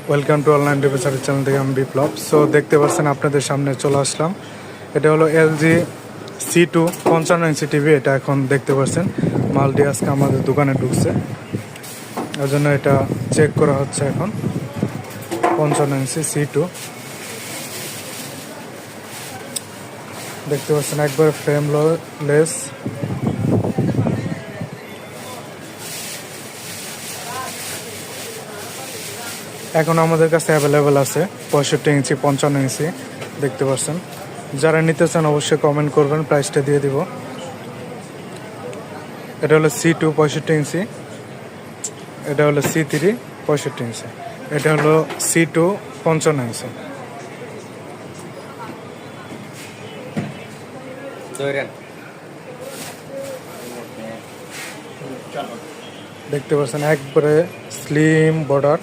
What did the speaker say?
Welcome to online review channel থেকে আমি বিপ্লব। So দেখতে পাচ্ছেন আপনাদের সামনে চলে আসলাম। এটা হলো এলজি C2 55 ইঞ্চি টিভি। এটা এখন দেখতে পাচ্ছেন মালটি আজকে আমাদের দোকানে ঢুকছে, এর জন্য এটা চেক করা হচ্ছে। এখন 55 ইঞ্চি C2 দেখতে পাচ্ছেন, একবার ফ্রেমলেস। এখন আমাদের কাছে অ্যাভেলেবেল আছে 65 ইঞ্চি 55 ইঞ্চি দেখতে পাচ্ছেন। যারা নিতে চান অবশ্যই কমেন্ট করবেন, প্রাইসটা দিয়ে দিব। এটা হলো C2 65 ইঞ্চি, এটা হলো C3 65 ইঞ্চি, এটা হলো C2 55 ইঞ্চি। দেখতে পাচ্ছেন একবারে স্লিম বর্ডার।